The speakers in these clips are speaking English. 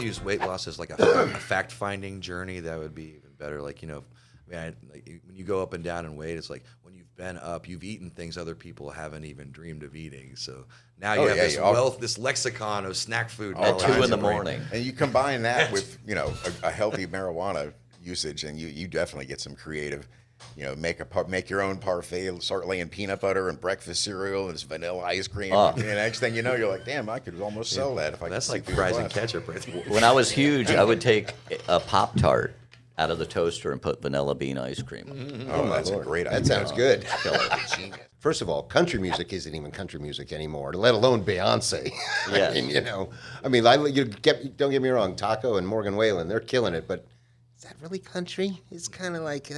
use weight loss as like a fact-finding journey, that would be even better. Like, man, like when you go up and down in weight, it's like when you've been up, you've eaten things other people haven't even dreamed of eating. So now you have this lexicon of snack food. At 2 in the morning. And you combine that with, a healthy marijuana usage, and you definitely get some creative, make your own parfait, start laying peanut butter and breakfast cereal and this vanilla ice cream. And the next thing you know, you're like, damn, I could almost sell that if I could. That's like fries and ketchup right there. When I was huge, I would take a Pop-Tart out of the toaster and put vanilla bean ice cream. Mm-hmm. Oh, that's a great idea. That sounds good. First of all, country music isn't even country music anymore, let alone Beyonce. Yeah. Don't get me wrong, Taco and Morgan Wallen, they're killing it, but is that really country? It's kind of like,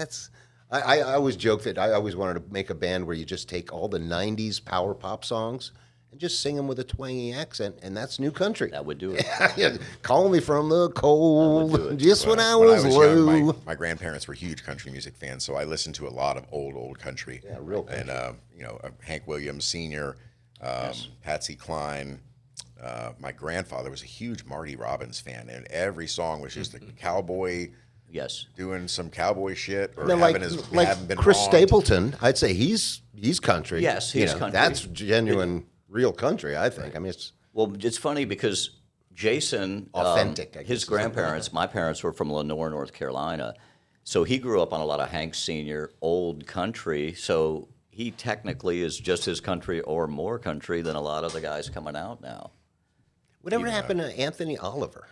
I always joke that I always wanted to make a band where you just take all the 90s power pop songs and just sing them with a twangy accent, and that's new country. That would do it. Call me from the cold, just when I was low. Young, my grandparents were huge country music fans, so I listened to a lot of old country. Yeah, real country. And, Hank Williams Sr., Patsy Cline. My grandfather was a huge Marty Robbins fan, and every song was just a cowboy doing some cowboy shit or having been Chris wronged. Stapleton, I'd say he's country. Yes, he's country. That's genuine, real country, I think. I mean, it's funny because Jason, authentic. His grandparents, my parents were from Lenore, North Carolina, so he grew up on a lot of Hank Sr. old country. So he technically is just as country or more country than a lot of the guys coming out now. Whatever happened to Anthony Oliver?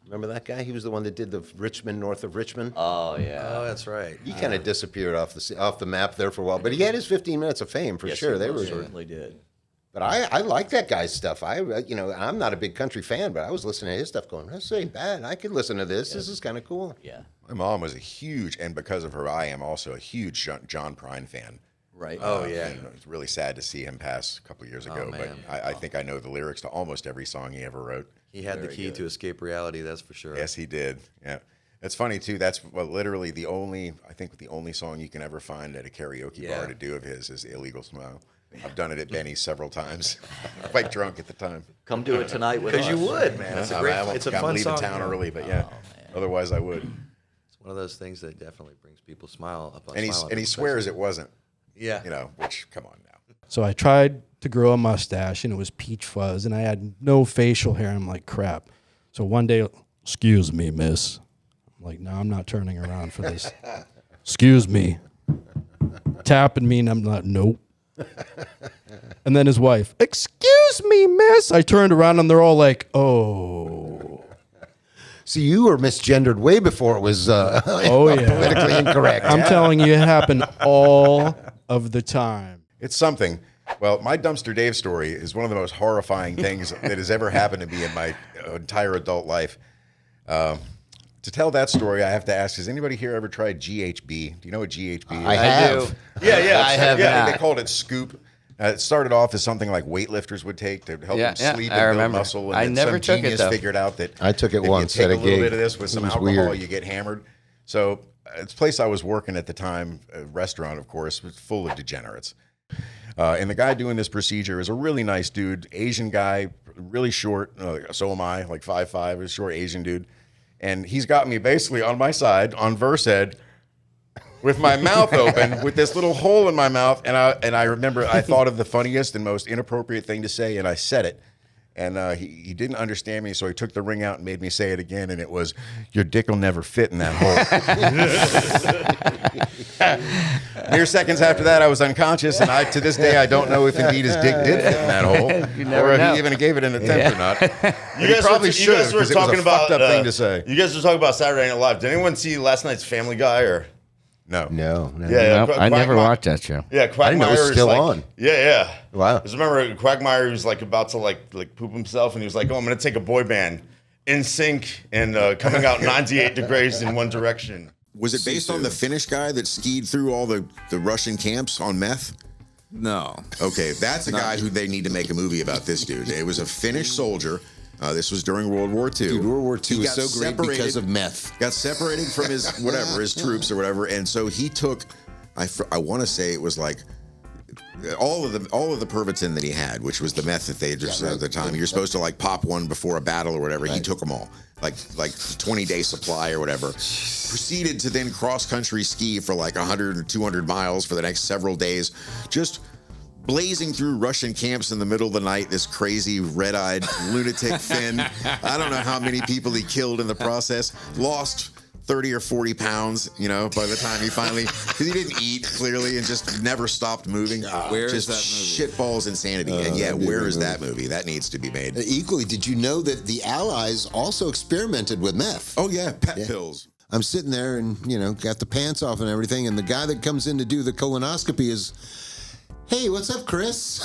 Remember that guy? He was the one that did the Richmond, north of Richmond. Oh yeah, oh that's right. He kind of disappeared off the map there for a while, but he had his 15 minutes of fame for sure. He certainly did. But I like that guy's stuff. I'm not a big country fan, but I was listening to his stuff, going, "This ain't bad. I could listen to this. Yeah. This is kind of cool." Yeah. My mom was a huge, and because of her, I am also a huge John Prine fan. Right. Oh yeah. And it was really sad to see him pass a couple of years ago. But I think I know the lyrics to almost every song he ever wrote. He had the key to escape reality, that's for sure. Yes, he did. Yeah. It's funny, too. That's literally the only song you can ever find at a karaoke bar to do of his is Illegal Smile. I've done it at Benny's several times. Quite drunk at the time. Come do it tonight with us. Because you would, man. It's a great, it's a fun song. I'm leaving town early, but otherwise I would. It's one of those things that definitely brings people smile. And he swears it wasn't. Yeah. Which, come on now. So I tried to grow a mustache, and it was peach fuzz, and I had no facial hair. I'm like, crap. So one day, excuse me, miss. I'm like, no, I'm not turning around for this. Excuse me. Tapping me, and I'm not, nope. And then his wife, excuse me, miss. I turned around, and they're all like, oh. See, you were misgendered way before it was politically incorrect. I'm telling you, it happened all of the time. It's something. Well, my Dumpster Dave story is one of the most horrifying things that has ever happened to me in my entire adult life. To tell that story, I have to ask, has anybody here ever tried GHB? Do you know what GHB is? I have. Do. Yeah, I have. Yeah, they called it Scoop. It started off as something like weightlifters would take to help them sleep and build muscle. And I then never some took it, genius though. figured out that I took it if once you at take a a little gig. bit of this with some It was alcohol, weird. you get hammered. So this place I was working at the time, a restaurant, of course, was full of degenerates. And the guy doing this procedure is a really nice dude, Asian guy, really short. So am I, like 5'5", a short Asian dude. And he's got me basically on my side, on Versed, with my mouth open, with this little hole in my mouth. And I remember I thought of the funniest and most inappropriate thing to say, and I said it. And he didn't understand me, so he took the ring out and made me say it again, and it was, your dick will never fit in that hole. Mere seconds after that, I was unconscious, and to this day, I don't know if indeed his dick did fit in that hole, or if he even gave it an attempt or not. You guys probably should have, because it was a fucked up thing to say. You guys were talking about Saturday Night Live. Did anyone see last night's Family Guy? Or No. Yeah, I never watched that show. Yeah, Quagmire I didn't know it was still on. Yeah. Wow. Because remember, Quagmire was like about to like poop himself, and he was like, "Oh, I'm gonna take a boy band, In Sync, and coming out 98 degrees in one direction." Was it based on the Finnish guy that skied through all the Russian camps on meth? No. Okay, that's a guy who they need to make a movie about. This dude. It was a Finnish soldier. This was during World War II. Dude, World War II He was got so great because of meth. Got separated from his troops or whatever, and so he took. I want to say it was like all of the Pervitin that he had, which was the meth that they just at the time. You're supposed to like pop one before a battle or whatever. He took them all, like 20-day supply or whatever. Proceeded to then cross country ski for like 100 or 200 miles for the next several days, just blazing through Russian camps in the middle of the night. This crazy red-eyed lunatic Finn. I don't know how many people he killed in the process. Lost 30 or 40 pounds, by the time he finally, because he didn't eat clearly and just never stopped moving. Where just is that movie? Shitballs insanity. And where is that movie? That needs to be made. Equally, did you know that the Allies also experimented with meth? Oh yeah, pet pills. I'm sitting there and, got the pants off and everything, and the guy that comes in to do the colonoscopy is, "Hey, what's up, Chris?"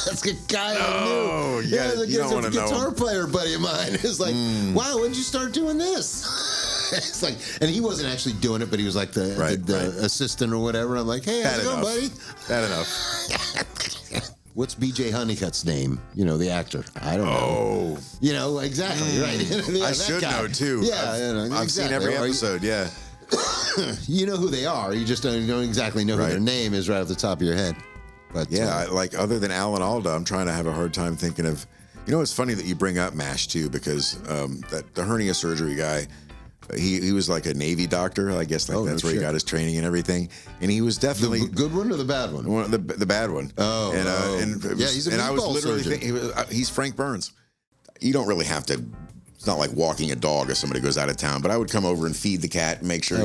That's the guy I knew. you don't want to know. Guitar player buddy of mine. It's like, wow, when did you start doing this? It's like, and he wasn't actually doing it, but he was like the assistant or whatever. I'm like, hey, how's it going, buddy? Bad enough. What's B.J. Honeycutt's name? The actor. I don't know. Exactly, right. Yeah, I should know, too. Yeah, I've seen every episode, yeah. You know who they are. You just don't exactly know who their name is right off the top of your head. But yeah, other than Alan Alda, I'm trying to have a hard time thinking of. It's funny that you bring up MASH too, because the hernia surgery guy, he was like a Navy doctor. I guess that's where he got his training and everything. And he was definitely the good one or the bad one. The bad one. Oh, he's a meatball surgeon. He's Frank Burns. You don't really have to. It's not like walking a dog if somebody goes out of town, but I would come over and feed the cat and make sure,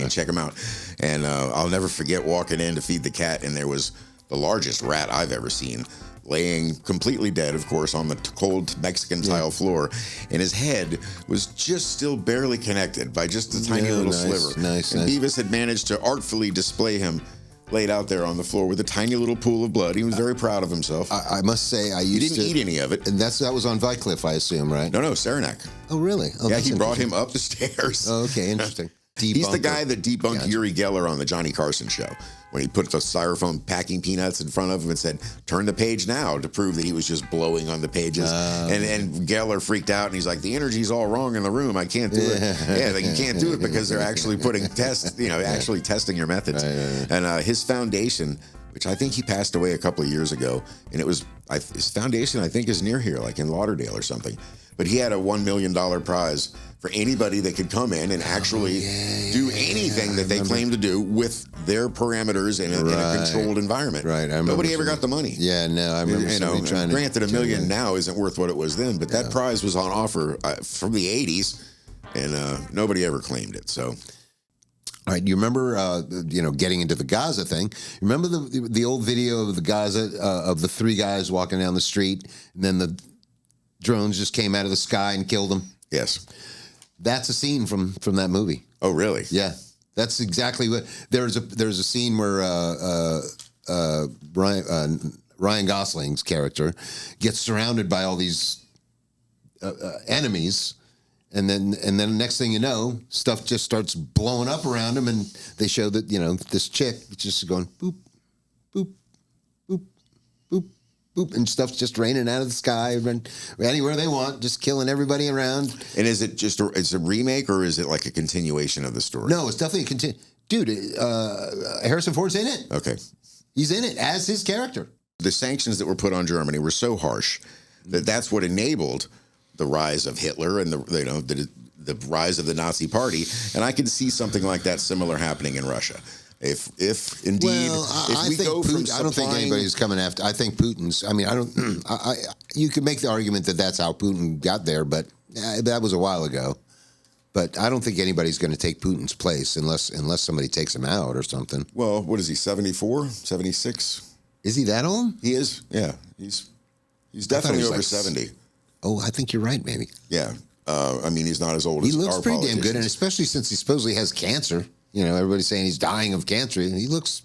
check him out. And I'll never forget walking in to feed the cat, and there was the largest rat I've ever seen, laying completely dead, of course, on the cold Mexican tile floor, and his head was just still barely connected by just a tiny little sliver. Nice. Beavis had managed to artfully display him laid out there on the floor with a tiny little pool of blood. He was very proud of himself. I must say, He didn't eat any of it. And that was on Vycliffe, I assume, right? No, Saranac. Oh, really? Oh, yeah, he brought him up the stairs. Oh, okay, interesting. He's the guy that debunked Uri Geller on the Johnny Carson show when he put the styrofoam packing peanuts in front of him and said, "Turn the page now," to prove that he was just blowing on the pages. And Geller freaked out and he's like, "The energy's all wrong in the room. I can't do it." Yeah, you can't do it because they're actually putting tests, actually testing your methods. And his foundation, which I think he passed away a couple of years ago, and his foundation I think is near here, like in Lauderdale or something. But he had a $1 million prize for anybody that could come in and actually do anything that they claim to do with their parameters in a controlled environment. Right. Nobody ever got the money. Yeah, no, I remember somebody trying to. Granted, $1 million now isn't worth what it was then, but that prize was on offer from the 80s, and nobody ever claimed it. So. All right, you remember, getting into the Gaza thing? Remember the old video of the Gaza, of the three guys walking down the street, and then the drones just came out of the sky and killed them? Yes. That's a scene from that movie. Oh, really? Yeah, that's exactly what. There's a scene where Ryan Gosling's character gets surrounded by all these enemies, and then next thing you know, stuff just starts blowing up around him, and they show that this chick is just going boop, boop, boop, boop, boop, and stuff's just raining out of the sky, and anywhere they want, just killing everybody around. And is it just it's a remake, or is it like a continuation of the story? No, it's definitely a Dude, Harrison Ford's in it. Okay. He's in it as his character. The sanctions that were put on Germany were so harsh that that's what enabled the rise of Hitler and the rise of the Nazi Party. And I could see something like that similar happening in Russia. If indeed, if we go from I don't think anybody's coming after. I think Putin's. I mean, I don't. You could make the argument that that's how Putin got there, but that was a while ago. But I don't think anybody's going to take Putin's place unless somebody takes him out or something. Well, what is he? 74, 76? Is he that old? He is. Yeah, he's definitely over 70. Oh, I think you're right, maybe. Yeah. I mean, he's not as old as our politicians. He looks pretty damn good, and especially since he supposedly has cancer. Everybody's saying he's dying of cancer. He looks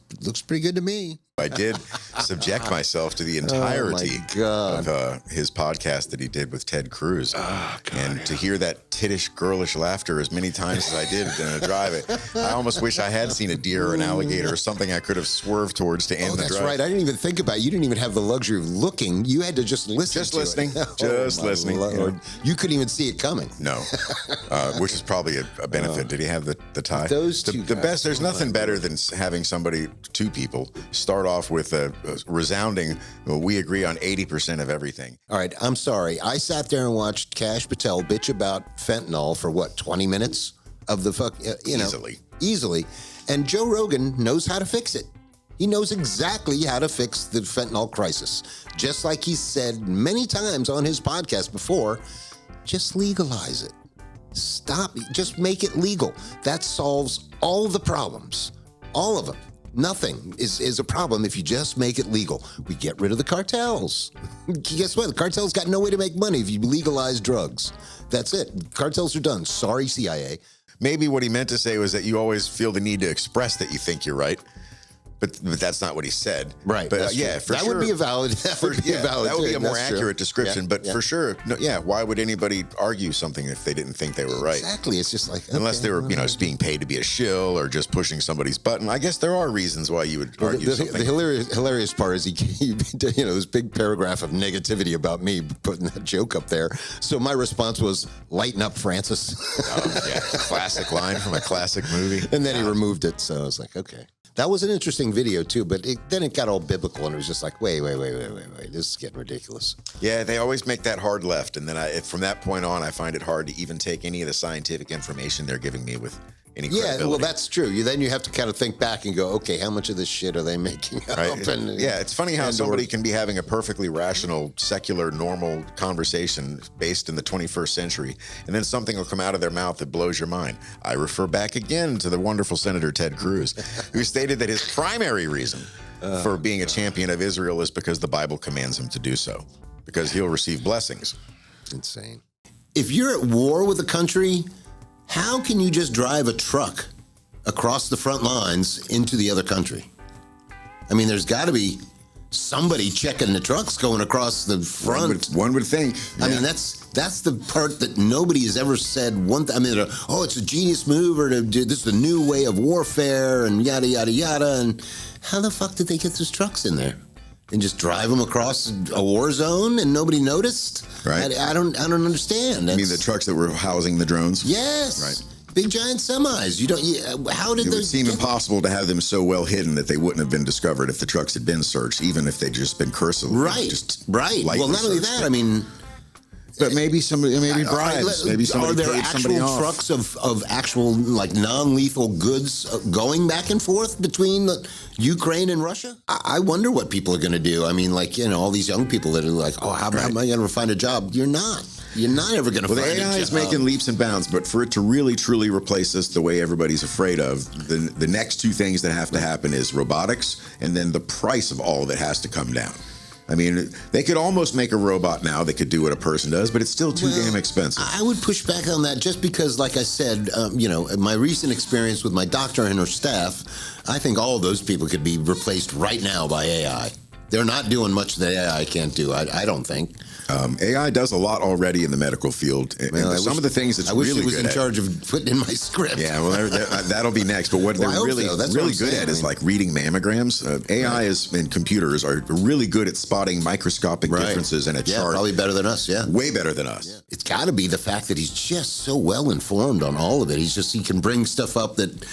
pretty good to me. I did subject myself to the entirety of his podcast that he did with Ted Cruz. Oh, God, and to hear that tiddish, girlish laughter as many times as I did in a drive. I almost wish I had seen a deer or an alligator or something I could have swerved towards to end the drive. That's right. I didn't even think about it. You didn't even have the luxury of looking. You had to just listen Just to listening. it. Just Oh, my listening. Lord. You couldn't even see it coming. No, which is probably a benefit. Did he have the tie? Those the, two the guys. best. There's nothing better than having somebody, two people, start off with a resounding. Well, we agree on 80% of everything. All right, I'm sorry. I sat there and watched Kash Patel bitch about fentanyl for what, 20 minutes of the fuck, easily. And Joe Rogan knows how to fix it. He knows exactly how to fix the fentanyl crisis. Just like he said many times on his podcast before, just legalize it. Stop, just make it legal. That solves all the problems, all of them. Nothing is a problem if you just make it legal. We get rid of the cartels. Guess what? The cartels got no way to make money if you legalize drugs. That's it. Cartels are done. Sorry, CIA. Maybe what he meant to say was that you always feel the need to express that you think you're right. But that's not what he said. Right. But that's yeah, true. for that sure. would be a valid. That would be a valid. That would be a more That's true. accurate description. Yeah, but yeah. for sure, no, why would anybody argue something if they didn't think they were right? Exactly. It's just like Unless okay, they were, well, being paid to be a shill or just pushing somebody's button. I guess there are reasons why you would argue the something. hilarious part is he this big paragraph of negativity about me putting that joke up there. So my response was, "Lighten up, Francis," Classic line from a classic movie. and then he removed it. So I was like, okay. That was an interesting video too, but then it got all biblical, and it was just like, wait, this is getting ridiculous. Yeah, they always make that hard left, and then from that point on, I find it hard to even take any of the scientific information they're giving me with any credibility. Yeah, well, that's true. Then you have to kind of think back and go, okay, how much of this shit are they making up? Right. Yeah, it's funny how somebody can be having a perfectly rational, secular, normal conversation based in the 21st century, and then something will come out of their mouth that blows your mind. I refer back again to the wonderful Senator Ted Cruz, who stated that his primary reason for being a champion of Israel is because the Bible commands him to do so, because he'll receive blessings. Insane. If you're at war with a country, how can you just drive a truck across the front lines into the other country? I mean, there's got to be somebody checking the trucks going across the front. One would think. I mean, that's the part that nobody has ever said. It's a genius move, or this is the new way of warfare, and yada yada yada. And how the fuck did they get those trucks in there and just drive them across a war zone and nobody noticed? Right. I don't understand. I mean, the trucks that were housing the drones? Yes. Right. Big giant semis. You don't. How did It they? would seem impossible to have them so well hidden that they wouldn't have been discovered if the trucks had been searched, even if they'd just been cursed. Right. Well, not only that. I mean, but maybe bribes. Maybe somebody are there paid somebody actual off. trucks of actual like non-lethal goods going back and forth between Ukraine and Russia? I wonder what people are going to do. I mean, all these young people that are like, oh, how am I going to find a job? You're not ever going to find a job. The AI is making leaps and bounds, but for it to really, truly replace us the way everybody's afraid of, the next two things that have to happen is robotics, and then the price of all of it has to come down. I mean, they could almost make a robot now that could do what a person does, but it's still too damn expensive. I would push back on that just because, like I said, my recent experience with my doctor and her staff, I think all of those people could be replaced right now by AI. They're not doing much that AI can't do, I don't think. AI does a lot already in the medical field. Some of the things it's really good at. I wish it was in charge of putting in my script. Yeah, well, that'll be next. But what they're really good at is like reading mammograms. AI and computers are really good at spotting microscopic differences in a chart. Probably better than us, Way better than us. Yeah. It's got to be the fact that he's just so well informed on all of it. He can bring stuff up that,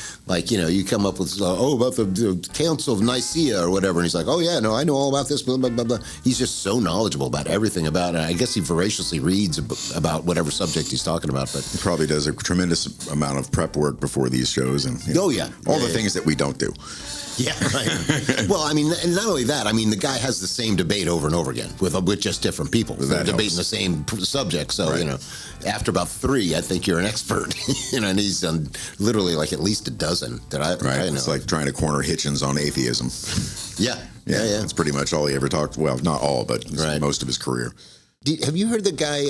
you come up with, about the Council of Nicaea or whatever, and he's like, oh, yeah, no, I know all about this, blah, blah, blah, blah. He's just so knowledgeable about everything about it. I guess he voraciously reads about whatever subject he's talking about. But he probably does a tremendous amount of prep work before these shows. And all the things that we don't do. Yeah, right. Well, I mean, and not only that, I mean, the guy has the same debate over and over again with just different people. They're debating the same subject. So, after about 3, I think you're an expert. And he's done literally like at least a dozen that I know. It's like trying to corner Hitchens on atheism. Yeah. That's pretty much all he ever talked. Well, not all, but most of his career. Have you heard the guy,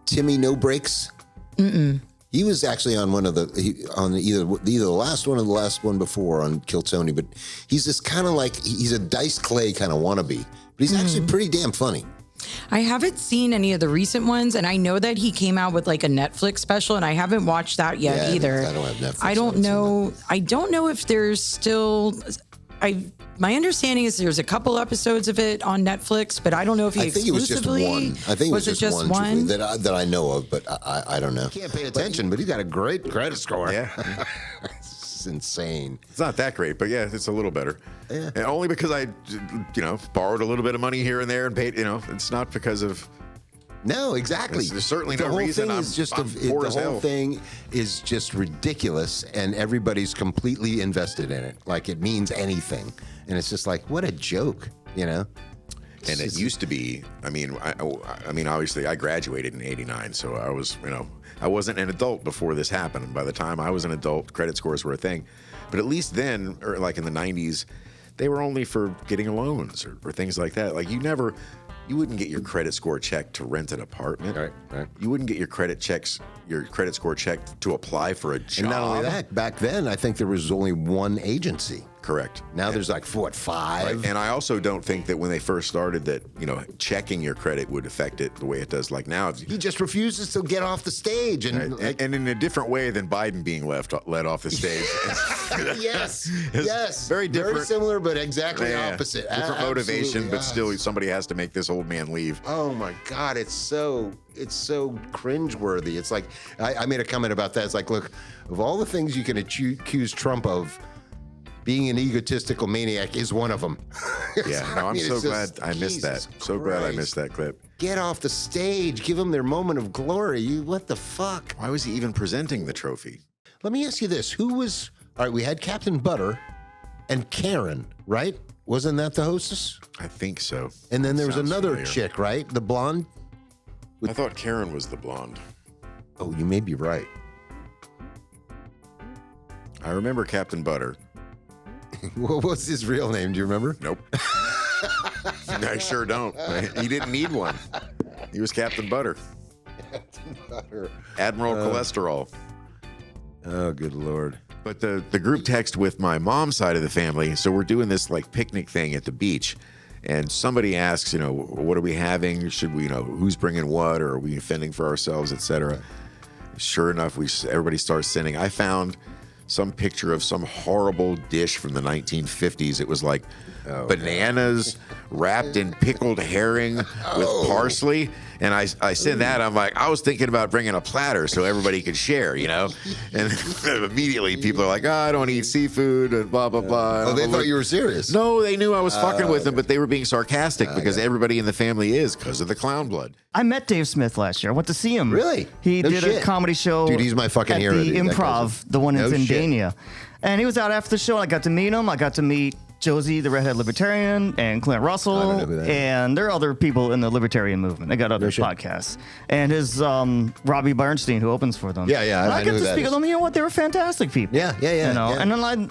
Timmy No Breaks? Mm-mm. He was actually on either the last one or the last one before on Kill Tony, but he's this kind of like, he's a Dice Clay kind of wannabe, but he's actually pretty damn funny. I haven't seen any of the recent ones, and I know that he came out with like a Netflix special, and I haven't watched that yet Yeah, either. I don't have Netflix. I don't know. I don't know if there's still. My understanding is there's a couple episodes of it on Netflix, but I don't know if he I think it was just exclusively. one. I think it was just one, one? truthfully, that I know of, but I don't know. Can't pay attention, but he's got a great credit score. Yeah. It's insane. It's not that great, but yeah, it's a little better. Yeah. And only because I, borrowed a little bit of money here and there and paid, it's not because of. No, exactly. There's certainly the no whole reason thing I'm- is just I'm poor as the whole hell. thing is just ridiculous, and everybody's completely invested in it, like it means anything, and it's just like what a joke, And it used to be. I mean, obviously, I graduated in '89, so I was, I wasn't an adult before this happened. By the time I was an adult, credit scores were a thing. But at least then, or like in the '90s, they were only for getting loans or things like that. Like you wouldn't get your credit score checked to rent an apartment. Right. You wouldn't get your credit score checked to apply for a job. And not only that, back then I think there was only one agency. Correct. Now there's like what, 5? Right. And I also don't think that when they first started that, checking your credit would affect it the way it does like now. He just refuses to get off the stage, and Right. And in a different way than Biden being let off the stage. yes, very different. very similar, but exactly Yeah. opposite. Different motivation, Absolutely, but yes. still somebody has to make this old man leave. Oh my God, it's so cringeworthy. It's like I made a comment about that. It's like, look, of all the things you can accuse Trump of, being an egotistical maniac is one of them. Yeah, no, I'm so glad I missed that. So glad I missed that clip. Get off the stage, give them their moment of glory. What the fuck? Why was he even presenting the trophy? Let me ask you this: all right? We had Captain Butter and Karen, right? Wasn't that the hostess? I think so. And then there was Sounds another familiar. chick, right? The blonde. I thought Karen was the blonde. Oh, you may be right. I remember Captain Butter. What was his real name? Do you remember? Nope. I sure don't. He didn't need one. He was Captain Butter. Butter. Admiral Cholesterol. Oh, good Lord. But the group text with my mom's side of the family, so we're doing this like picnic thing at the beach, and somebody asks, what are we having? Should we, who's bringing what, or are we fending for ourselves, etc. Sure enough, everybody starts sending. I found some picture of some horrible dish from the 1950s. It was like bananas wrapped in pickled herring with parsley. And I sent that. I'm like, I was thinking about bringing a platter so everybody could share, And immediately people are like, I don't eat seafood and blah, blah, blah. Oh, they thought you were serious. No, they knew I was fucking with them, but they were being sarcastic because everybody in the family is because of the clown blood. I met Dave Smith last year. I went to see him. Really? He No did shit. a comedy show. Dude, he's my fucking at hero, the dude. That guy's Improv, the one in No shit. Zindania. And he was out after the show. I got to meet him. I got to meet Josie, the redhead libertarian, and Clint I Russell, don't know who that is. and there are other people in the libertarian movement. They got other shit. podcasts. And his Robbie Bernstein, who opens for them. Yeah, yeah, And I I know got who to that speak is. with them. You know what? They were fantastic people. Yeah. And then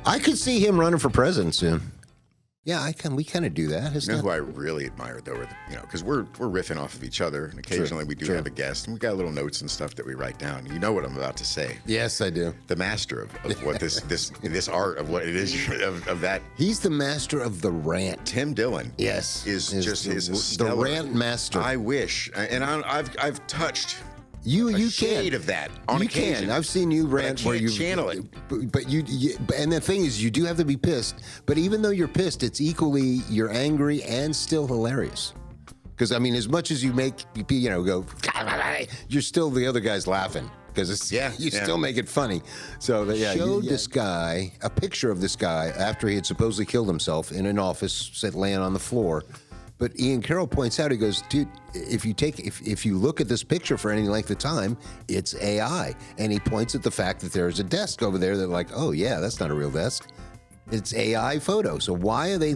I could see him running for president soon. Yeah, we kind of do that. It's You know not- who I really admire though, because we're riffing off of each other, and occasionally we do have a guest, and we got little notes and stuff that we write down. You know what I'm about to say. Yes, I do. The master of what this art of what it is of that. He's the master of the rant. Tim Dillon, Yes, is the stellar. rant master. I wish, and I've touched you a you shade can of that on you occasion. can. I've seen you but I rant where can't you channel it. But you and the thing is, you do have to be pissed. But even though you're pissed, it's equally you're angry and still hilarious. Because I mean, as much as you make go, you're still the other guy's laughing because it's you still make it funny. So showed this guy a picture of this guy after he had supposedly killed himself in an office, laying on the floor. But Ian Carroll points out, he goes, dude, if you look at this picture for any length of time, it's AI. And he points at the fact that there's a desk over there that like, oh yeah, that's not a real desk. It's AI photo. So why are they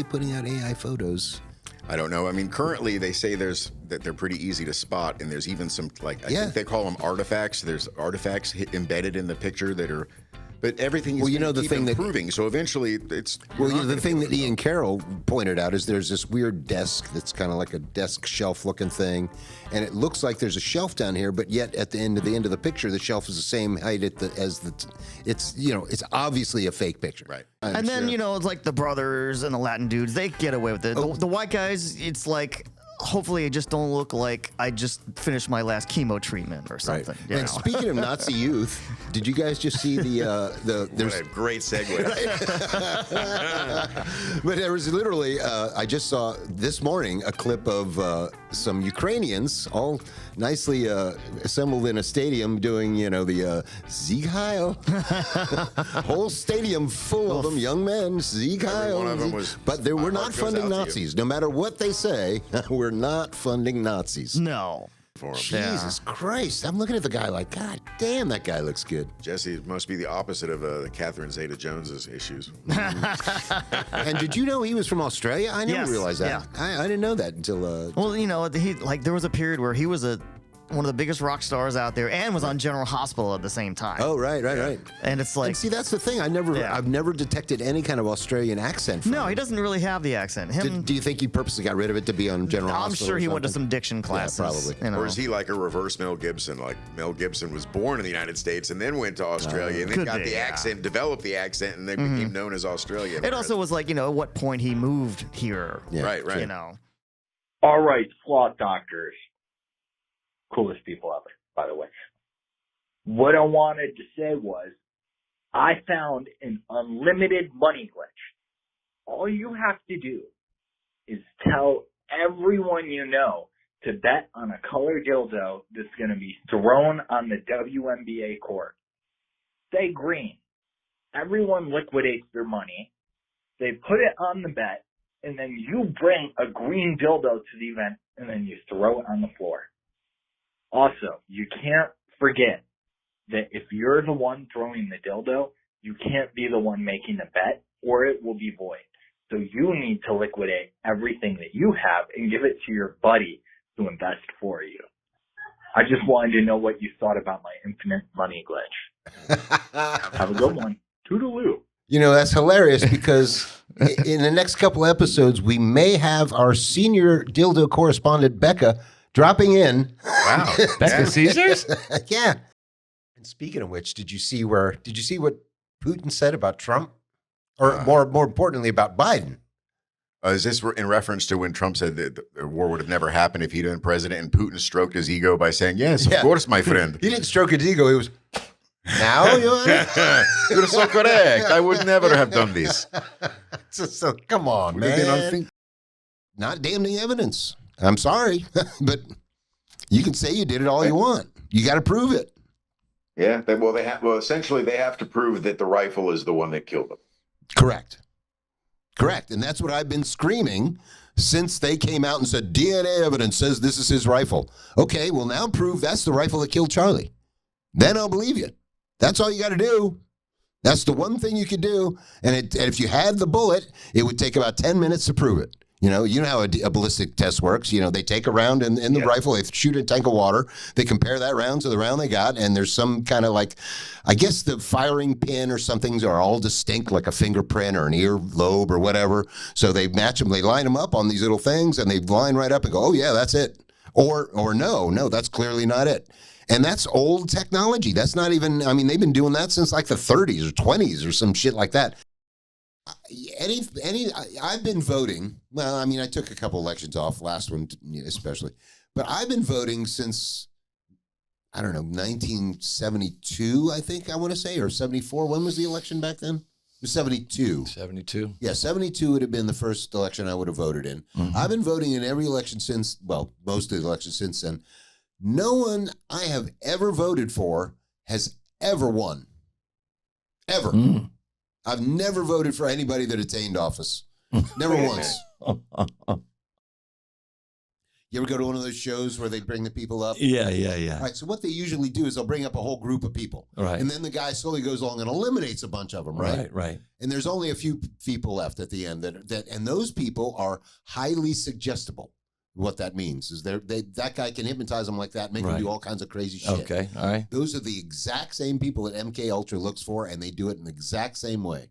putting out AI photos? I don't know. I mean, currently they say that they're pretty easy to spot, and there's even some I think they call them artifacts. There's artifacts embedded in the picture that are But everything is Well, you know, the keep thing that- improving. So eventually, it's Well, the thing that Ian Carroll pointed out is there's this weird desk that's kind of like a desk shelf looking thing, and it looks like there's a shelf down here, but yet at the end of the picture, the shelf is the same height it's it's obviously a fake picture. Right. And then, it's like the brothers and the Latin dudes, they get away with it. The white guys, it's like, hopefully I just don't look like I just finished my last chemo treatment or something. you And know. speaking of Nazi youth, did you guys just see there's What a great segue. but there was literally, I just saw this morning a clip of some Ukrainians all nicely assembled in a stadium doing, the Sieg Heil. Whole stadium full of them, young men, Sieg Heil. one of them was, but we're "My not heart goes funding out to you." Nazis. No matter what they say, we're not funding Nazis. No. For him. Jesus Christ. I'm looking at the guy like, God damn, that guy looks good. Jesse must be the opposite of the Catherine Zeta-Jones's issues. And did you know he was from Australia? I never Yes, realized that. I didn't know that until. Well, there was a period where he was one of the biggest rock stars out there and was on General Hospital at the same time. Oh, right. And it's like, And see, that's the thing. I've never detected any kind of Australian accent. From no, him. he doesn't really have the accent. Do you think he purposely got rid of it to be on General I'm Hospital? sure or he went to something? some diction classes. probably. Or is he like a reverse Mel Gibson? Like Mel Gibson was born in the United States and then went to Australia and then Could got be, the yeah. accent, developed the accent, and then became known as Australian. It also was like, at what point he moved here. Yeah. Right. You know. All right, sloth doctors. Coolest people ever, by the way. What I wanted to say was, I found an unlimited money glitch. All you have to do is tell everyone you know to bet on a color dildo that's going to be thrown on the WNBA court. Say green. Everyone liquidates their money. They put it on the bet, and then you bring a green dildo to the event, and then you throw it on the floor. Also, you can't forget that if you're the one throwing the dildo, you can't be the one making the bet, or it will be void. So you need to liquidate everything that you have and give it to your buddy to invest for you. I just wanted to know what you thought about my infinite money glitch. Have a good one. Toodaloo. That's hilarious because in the next couple episodes, we may have our senior dildo correspondent, Becca, dropping in. Wow. Becca Caesars? Yeah. And speaking of which, did you see what Putin said about Trump? Or more importantly, about Biden? Is this in reference to when Trump said that the war would have never happened if he'd been president, and Putin stroked his ego by saying, "Yes, of course, my friend." He didn't stroke his ego. He was, now, You're so correct. I would never have done this. so come on, Would have been man. unthinkable. Not damning evidence. I'm sorry, but you can say you did it all you want. You got to prove it. Yeah. Essentially, they have to prove that the rifle is the one that killed them. Correct. And that's what I've been screaming since they came out and said DNA evidence says this is his rifle. Okay, well, now prove that's the rifle that killed Charlie. Then I'll believe you. That's all you got to do. That's the one thing you could do. And if you had the bullet, it would take about 10 minutes to prove it. You know how a ballistic test works. They take a round in the rifle, they shoot a tank of water, they compare that round to the round they got, and there's some kind of I guess the firing pin or something are all distinct, like a fingerprint or an ear lobe or whatever. So they match them, they line them up on these little things, and they line right up and go, oh yeah, that's it. Or no, that's clearly not it. And that's old technology. That's not even, they've been doing that since like the 30s or 20s or some shit like that. I've been voting. Well, I took a couple elections off, last one especially, but I've been voting since, 1972, I think I want to say, or 74. When was the election back then? It was 72. 72. Yeah, 72 would have been the first election I would have voted in. Mm-hmm. I've been voting in every election since, most of the elections since then. No one I have ever voted for has ever won. Ever. Mm. I've never voted for anybody that attained office. Never once. You ever go to one of those shows where they bring the people up? Yeah. All right, so what they usually do is they'll bring up a whole group of people. Right. And then the guy slowly goes along and eliminates a bunch of them, right? Right. And there's only a few people left at the end and those people are highly suggestible. What that means is that guy can hypnotize them like that, make them Right. do all kinds of crazy shit. Okay, all right. Those are the exact same people that MK Ultra looks for, and they do it in the exact same way.